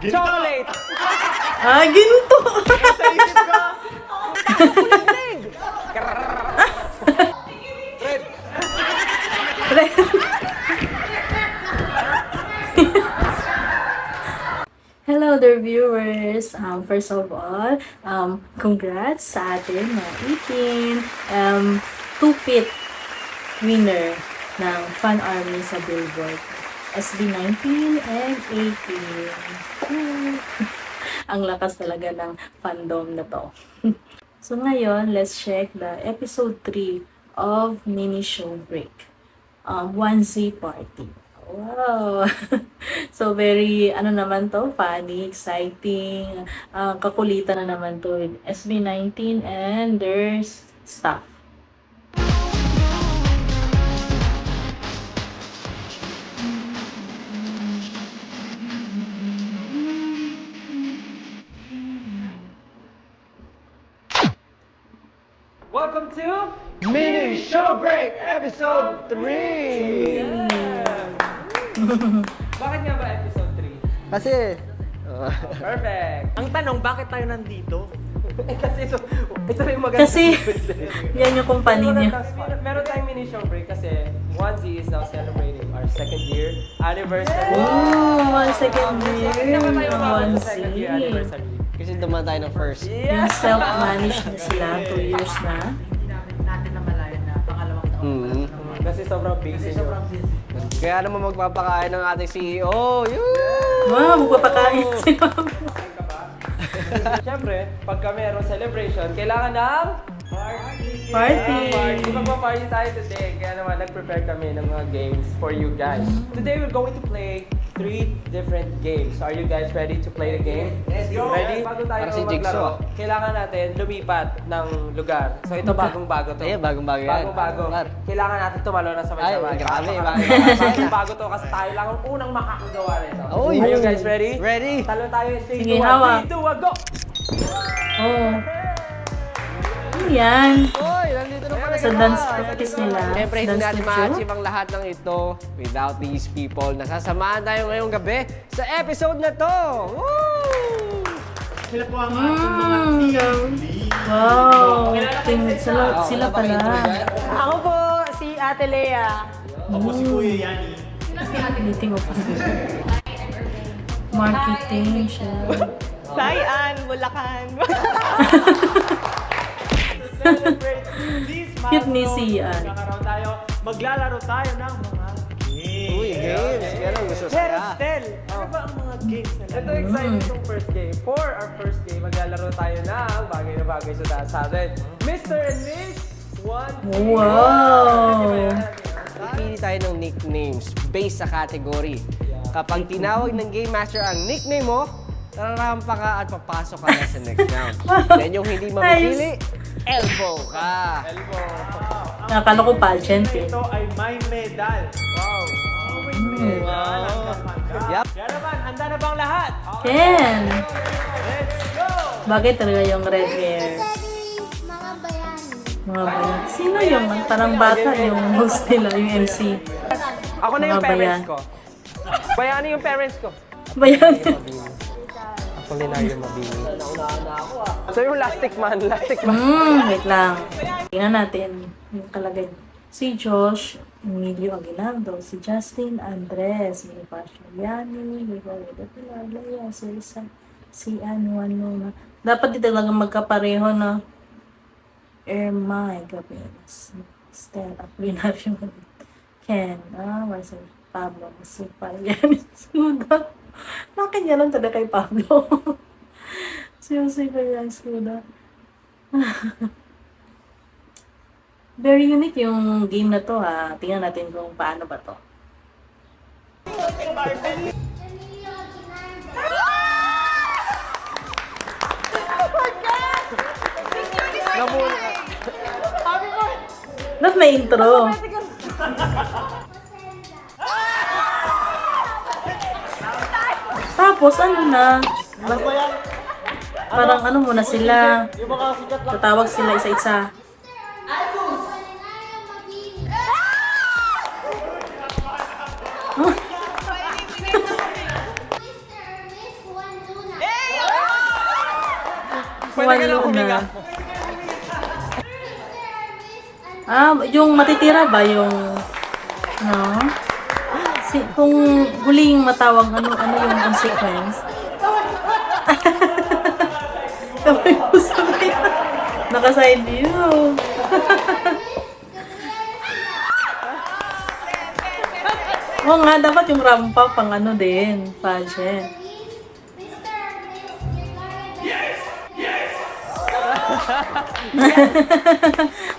Chocolate! Ah, ginto! Sa isip ko! Red! Hello there viewers! First of all, congrats sa atin na 18 two-pit winner ng Fan Army sa Billboard. SB19 and 18. Ang lakas talaga ng fandom na to. So ngayon, let's check the episode 3 of Mini Show Break. 1Z Party. Wow! So very, ano naman to, funny, exciting, kakulitan na naman to with SB19 and their staff. Welcome to Mini Show Break Episode 3! Bakit nga ba Episode 3? Kasi, Perfect! Ang tanong, bakit tayo nandito? Kasi ito rin maganda. Kasi, yan yung company niya. Meron tayong mini show break kasi 1Z is now celebrating our second year anniversary. Oh, second year Bakit naman tayo ng umabot sa second year 1Z. anniversary? kasi dumaan tayo ng first. Yung self-managed na sila, 2 years na. natin namalayan na pangalawang taon. Mm. Kasi sobrang busy nyo. Kaya naman magpapakain ng ating CEO. Yun! Wow, magpapakain sila. Siyempre, pagka merong celebration, kailangan ng Party! Magpa-party tayo today. Kaya naman, nag-prepare kami ng mga games for you guys. Today, we're going to play 3 different games. Are you guys ready to play the game? Ready? Bago tayo Para si maglaro, Jigsaw. kailangan natin lumipat ng lugar. So, ito bagong-bago to. Ayun, bagong-bago yan. Bagong-bago. Kailangan natin tumalo ng sabay-sabay. Ay, grabe, Bagong-bago to kasi tayo lang ang unang makakagawa nito. Oy! Are you guys ready? Ready? Talo tayo in 3, Sige, 2, 1. hawak. 3, 2, 1, go! Oh. Ano yan? Oy, nandito na pala Sa dance practice nila. Siyempre, hindi Dance natin studio. ma-achieve ang lahat ng ito without these people. Nasasamahan tayo ngayong gabi sa episode na to! Woo! Sila po ang ating mga team lead. Wow! Sila pala. Ako po, si Ate Lea. Ako si Kuya Yani. Meeting ko pa. Marketing siya. Sayan, Bulacan. Celebrate this Cute ni milestone. Sian. Maglalaro tayo ng mga games. Uy, games! Ganun, gusto Pero saya. Stel, ano ba ang mga games na ito exciting yung first game. For our first game, maglalaro tayo ng bagay na bagay sa atin. Mr. and Miss 1. Wow! Pili tayo ng nicknames based sa category. Kapag tinawag ng Game Master ang nickname mo, tararampa ka at papasok ka na sa next round. Then yung hindi mamipili, elbow ka. Nakakala ko pageant eh. Ito ay may medal. Wow. Yup. Kaya naman, handa na bang lahat? Ken! Let's go! Bagay talaga yung red hair. Mga bayan. Mga bayan. Sino yung parang bata yung host nila, yung MC? Ako na yung Mga parents bayan. ko. Bayani yung parents ko. Bayan. Ako linaryo mabini. So yung lastic man. Wait lang. Tingnan natin yung kalagay. Si Josh Emilio Aguinaldo, si Justin Andres, si Pasio Yani, Miguel Pilar, Lea, si Anuan Luna. Dapat dito lang magkapareho na my goodness. Stella, Apolinario, Ken, Marcel, Pablo, si Yani, Suda. Bakit niya lang talaga kay Pablo? si Yan, Suda. Very unique yung game na to ha. Tingnan natin kung paano ba to. Nabula ka. Ba't may intro? Tapos ano na? Parang ano muna sila. Tatawag sila isa-isa. Mr. Miss 1Z. Pwede ka na huminga. Yung matitira ba yung no? Kung huling matawag ano yung consequence? Kamay po sabay. Naka-side view. Oo nga, dapat yung rampa pang ano din, pageant.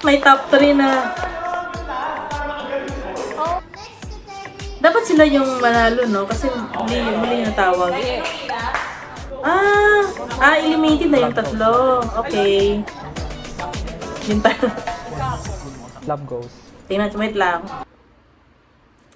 May top 3 na. Dapat sila yung manalo, no? Kasi muli natawag. Eliminated na yung tatlo. Okay. Yun tayo. Love goes. Wait lang.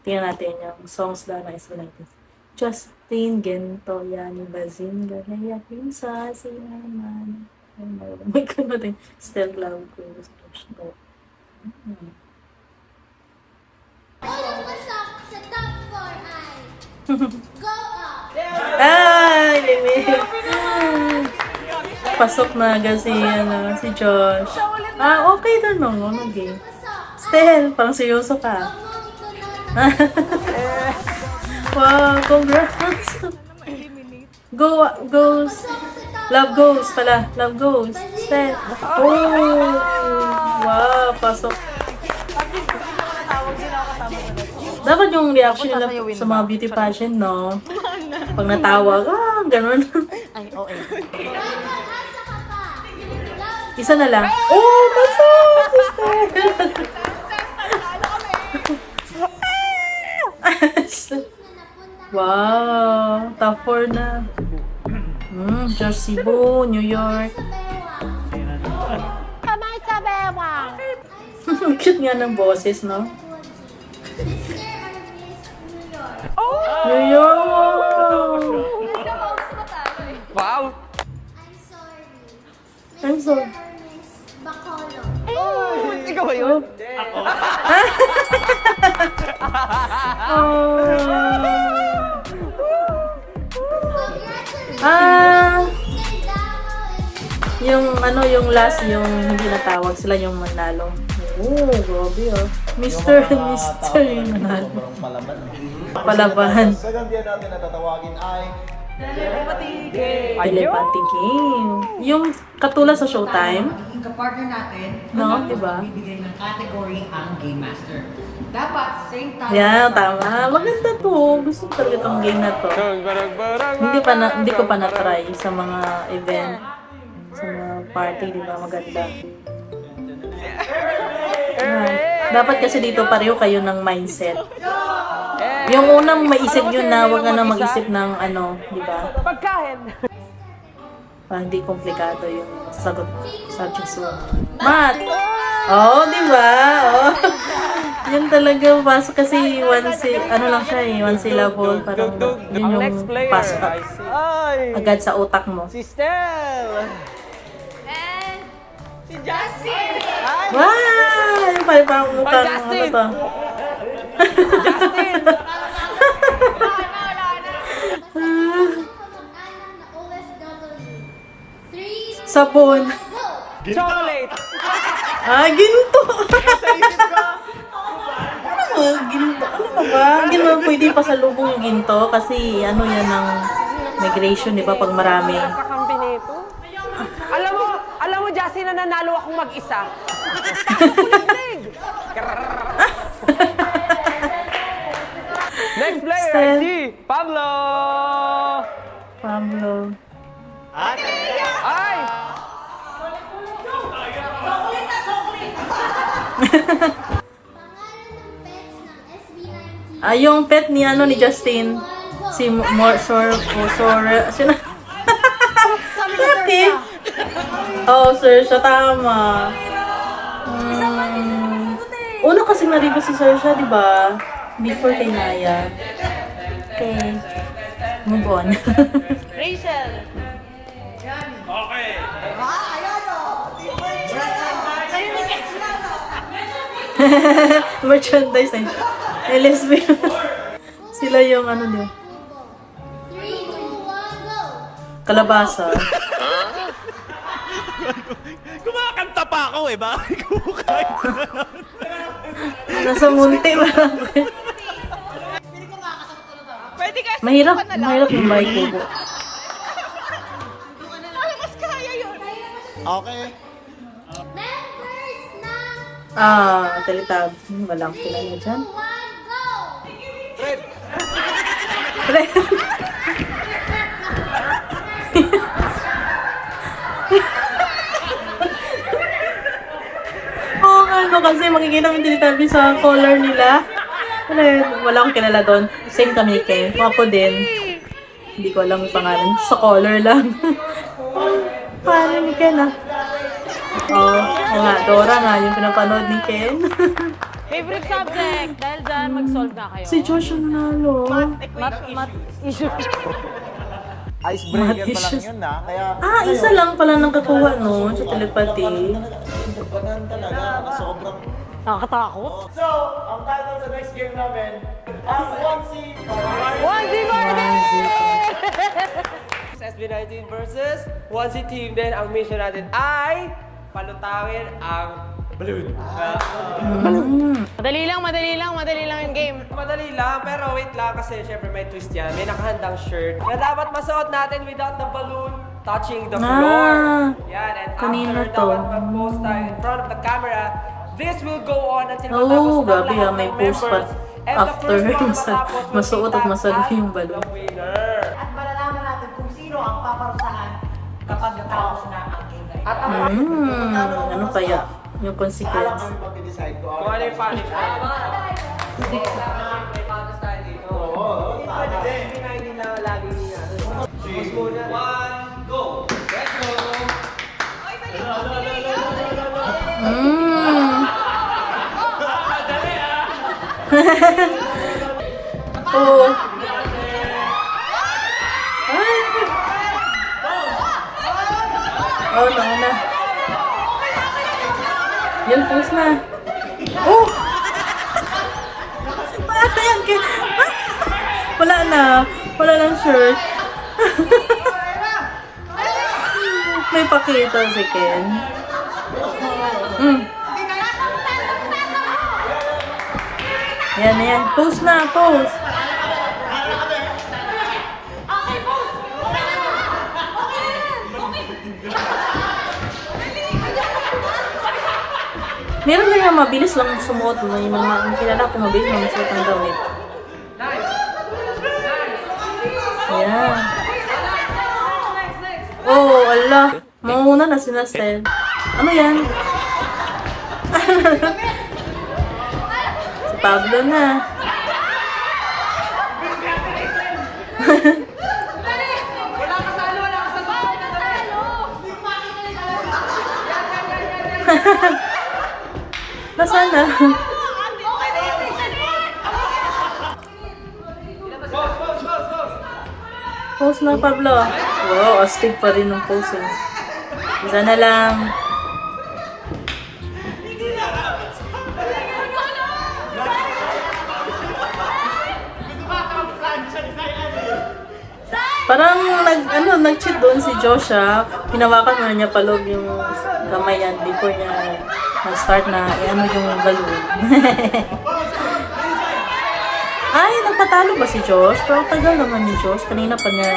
Tingnan natin yung songs na nais natin. Justin, Gento, Yani, Bazinga, Naya, Pinsa, Sinaman. May ko natin. Still Love Goes. Pasok sa top 4 ay Go Up! Limit. Pasok na agad si Josh. Okay doon no, game. Still, parang seryoso ka. Wow, congrats! Goes. Love Goes pala. Love Goes. Still. Wow, pasok. Dapat yung reaction nila sa mga beauty pageant, no? Pag natawag, ganun. Ay, oo. Isa na lang. Pasok! Wow, top 4 na. Jersey Cebu, New York. Kamay sa bewang! Cute nga ng boses, no? New York! Wow! I'm sorry. Bacolod. Ikaw ba yun? Yung last, yung hindi natawag, sila yung manalo. Grabe Mr. yung manalo. Palaban. Sa gandiyan natin natatawagin ay Telepathy game. Yung katulad sa Showtime. Yung kapartner natin, No, diba? bibigay ng category ang Game Master. Dapat, same time. Yeah, tama. Maganda to. Gusto ko talaga tong game na to. Hindi ko pa na-try sa mga event. Sa mga party, di ba? Maganda. Dapat kasi dito pareho kayo ng mindset. Yung unang maisip yun na wag ka na mag-isip ng di ba? Pagkain! Hindi komplikado yung sagot subjects mo. Math! Di ba? Yun talaga, pasok kasi lang siya one syllable, parang yun yung pasok agad sa utak mo. Si Stel! Si Justin! Wow! Yung parang mukhang Justin! to. Justin! Sabon. Chocolate! Ginto! Ginto. Ano ka ba? Pwede pa sa lubong yung ginto kasi yan ng migration, di ba? Pag marami. Kakampi nito. Alam mo, Justin, na nanalo akong mag-isa. Next player, I see Pablo! Ay! Pangalan ng pets ng SB19. Yung pet ni ni Justin. Si sino? Pati. Sir, siya tama. Una kasi na-review si Sir siya, di ba? Before kay Naya. Okay. Move on. Rachel! Merchandise na yun. LSB. Sila yung din. 3, 2, 1, go! Kalabasa. Kumakanta pa ako eh, bakit kumakain? Nasa munti ba? Pwede ka Mahirap yung mic ko. mas kaya yun. Okay. Members ng Teletab. Walang kilala dyan. 1, go! Red. Oo nga, no, kasi makikita mo yung Teletubbies sa color nila. Red. Wala akong kilala doon. Same kami kay. Ako din. Hindi ko alam yung pangalan. Sa color lang. Paano ni Ken ah? Oo nga, Dora nga yung pinapanood ni Ken. Favorite subject. Dahil dyan, mag-solve na kayo. Si Josh ang nalo. Math issue. Icebreaker pa lang issues. yun na. Kaya, Isa lang pala nang kakuha no, sa telepathy. Banan talaga. Sobrang... Nakakatakot. So, ang title sa next game namin, ang 1C One team party! SB19 versus 1C Team. Then, ang mission natin ay palutawin ang balloon. Madali lang yung game. Madali lang, pero wait lang kasi syempre may twist yan. May nakahandang shirt na dapat masuot natin without the balloon touching the floor. Yan, and kanina after to. dapat mag-post tayo in front of the camera, this will go on until Oh, matapos ng grabe lahat may ng post pa members. And the after first one na masa- matapos will masuot be at masalo tagged yung as balloon. the winner. At malalaman natin kung sino ang paparusahan kapag natapos na ang game na ito. At ang Ano kaya yung Alam consequence? kami pag-decide ko. kung ano yung punishment. Hindi lang, may patos tayo dito. Oo, tama. Hindi na lagi niya. Pause muna. 1, go! Let's go! Oo. Oh, na. Yan, post na. Oh! Paano yan? Wala na. Wala ng shirt. May pakita si Ken. Yan. Post na, post. Meron din yung mabilis lang sumuot. May mga kilala ko mabilis lang sumuot ng damit. Yeah. Oh, ala. Mauna na si Nastel. Ano yan? Si Pablo na. Nasaan na? Post na, Pablo. Wow, astig pa rin ng posing. Isa na lang. Parang nag-cheat doon si Joshua. Hinawakan mo na niya paloob yung kamay yan before niya nag-start na yung balloon. Ay, nagpatalo ba si Josh? Pero tagal naman ni Josh. Kanina pa niya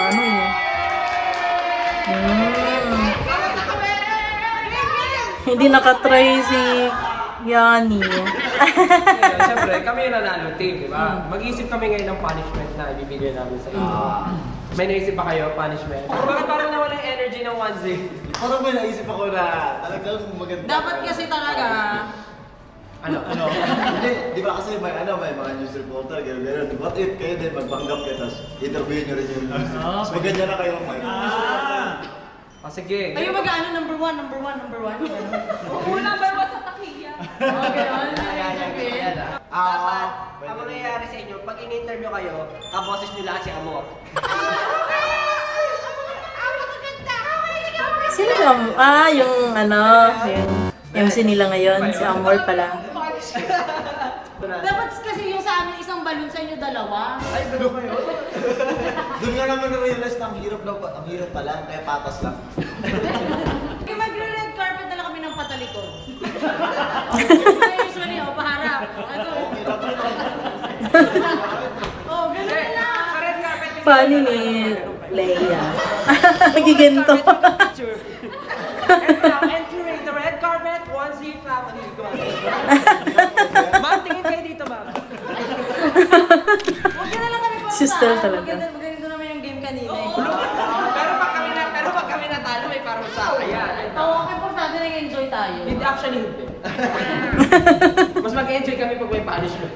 Hindi nakatry si Yani. Siyempre, kami yung nanalo team, di ba? Mag-iisip kami ngayon ng punishment na ibibigay namin sa inyo. May naisip pa kayo, punishment? Bakit parang nawala yung energy ng 1Z? Parang may naisip ako na talagang maganda. Dapat kasi talaga. Ano? Hindi, di ba kasi may mga news reporter, gano'n. What if kayo din magpanggap kayo, tapos interview nyo rin yung news. Tapos maganyan na kayo ng mic. Sige. Ayun mag-ano, number one. Oo, number one sa takiya. Oo, gano'n. Dapat, ang mangyayari sa inyo, pag in-interview kayo, kaboses nyo lahat si Amor. Sino yung yung MC nila ngayon, si Amor pala. Dapat kasi yung sa amin isang balon, sa inyo dalawa. Ay, gano'n kayo? Doon nga naman na-realize na ang hirap pala, kaya patas lang. Magre likod. Usually, paharap. Oh, ganun lang. Sa red carpet, Funny ni Leia. Nagiginto. And now, entering the red carpet, 1Z family. Go on. Ma'am, tingin kayo dito, ma'am. Huwag ka na lang kami pumunta. Sister talaga. Maganda naman yung game kanina eh. Pero pag kami natalo, may parusa. Ayan. Oo, okay po natin nag-enjoy tayo. Hindi, actually, hindi. Mas mag-enjoy kami pag may punishment.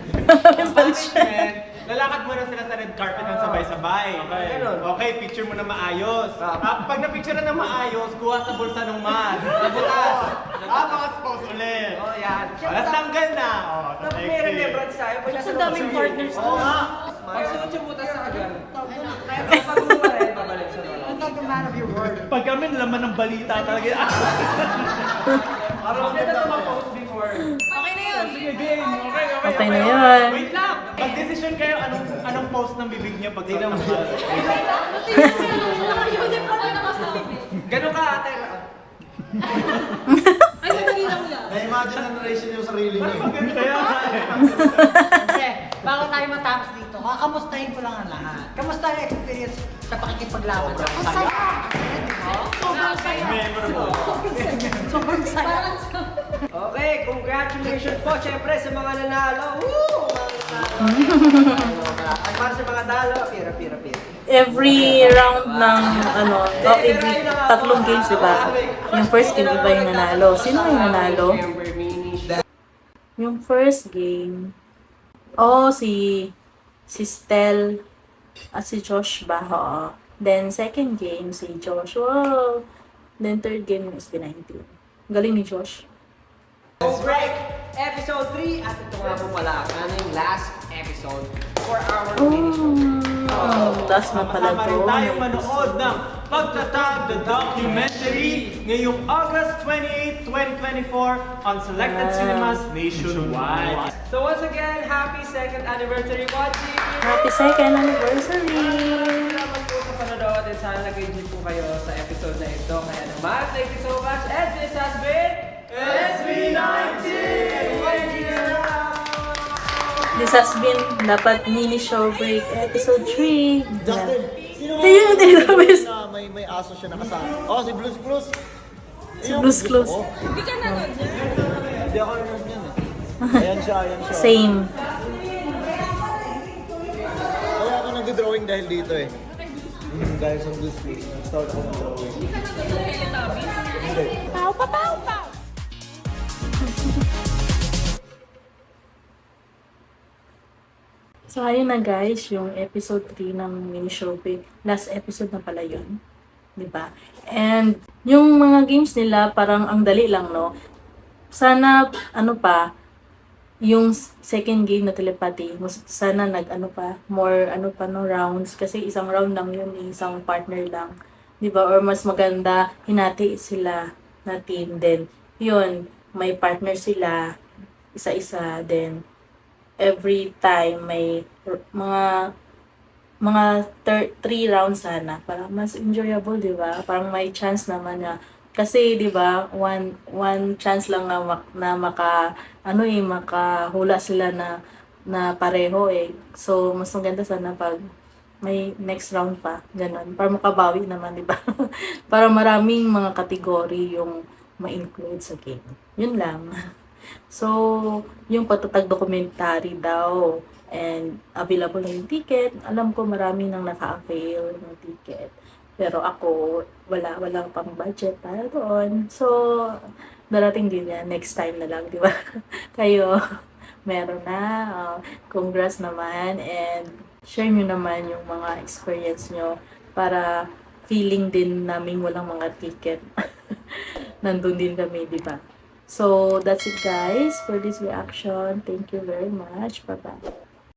Punishment. Lalakad muna sila sa red carpet ng sabay-sabay. Ganun. Okay, picture mo na maayos. Pag na-picture na maayos, kuha sa bulsa ng mat. Nabutas. Pang-expose ulit. Oh, yan. Tapos tanggal na. Tapos may remembrance tayo. Pag Ang daming partners Oo doon. nga. Pag sunod yung butas sa agad. Kaya pag bumaba rin, babalik sa lola. Don't take a man of your word. Pag kami laman ng balita talaga. Parang maganda na mag-post before. Okay na yun. Sige, game. Okay. Okay na yun. Wait lang. Mag-decision kayo anong post ng bibig niya pag Tingnan mo. Ganun ka, ate. Ay, sandali lang lang. Na-imagine na narration yung sarili niya. Kaya Kasi, bago tayo matapos dito, kakamustahin ko lang ang lahat. Kamusta ang experience sa pakikipaglaban? Ang saya! Sobrang saya. memorable. Sobrang saya! Okay, congratulations po syempre sa mga nanalo. Woo! At para sa mga talo, pira. Every round ng every tatlong games, di ba? Yung first game, iba yung nanalo. Sino yung nanalo? Yung first game, si Stel at si Josh ba? Oo. Then second game, si Joshua. Then third game, yung SB19. Galing ni Josh. So break, episode 3 at ito nga po pala ang aming last episode for our mini show. Last na pala Kasama to. rin tayong manood ng Pagtatag the Documentary ngayong August 28, 2024 on selected cinemas nationwide. So once again, happy second anniversary watching! Happy second anniversary! Salamat po sa panonood and sana nag-enjoy po kayo sa episode na ito. Kaya naman, thank you so much and this has been SB19! This has been dapat mini show break episode 3. Justin, sino Tingnan mo, tingnan mo, miss. na may aso siya nakasama? Oh, si Blues Clues. Si Blues Clues. Hindi ka nanood niya? Hindi ako nanood niyan eh. Ayan siya. Same. Kaya ako nag-drawing dahil dito eh. Dahil sa Blues Clues. Nag-start ako mag-drawing. Hindi ka nanood ng Teletubbies? Hindi. Pow! So, ayun na guys, yung episode 3 ng mini show break. Last episode na pala yun. Diba? And, yung mga games nila, parang ang dali lang, no? Sana, yung second game na telepathy, sana more, rounds. Kasi isang round lang yun, isang partner lang. Diba? Or mas maganda, hinati sila na team. Then, yun, may partner sila, isa-isa. Then, every time may mga 3 rounds sana para mas enjoyable, di ba? Parang may chance naman na kasi, di ba, one chance lang na makahula sila na pareho eh. So mas maganda sana pag may next round pa, ganun. Para makabawi naman, di ba? Para maraming mga kategory yung ma-include sa game. Yun lang. So, yung Pagtatag documentary daw, and available na yung ticket. Alam ko marami nang naka-avail ng ticket. Pero ako, wala pang budget para doon. So, darating din yan. Next time na lang, di ba? Kayo, meron na. Congrats naman. And share nyo naman yung mga experience nyo para feeling din namin walang mga ticket. Nandun din kami, di ba? So, that's it guys for this reaction. Thank you very much. Bye-bye.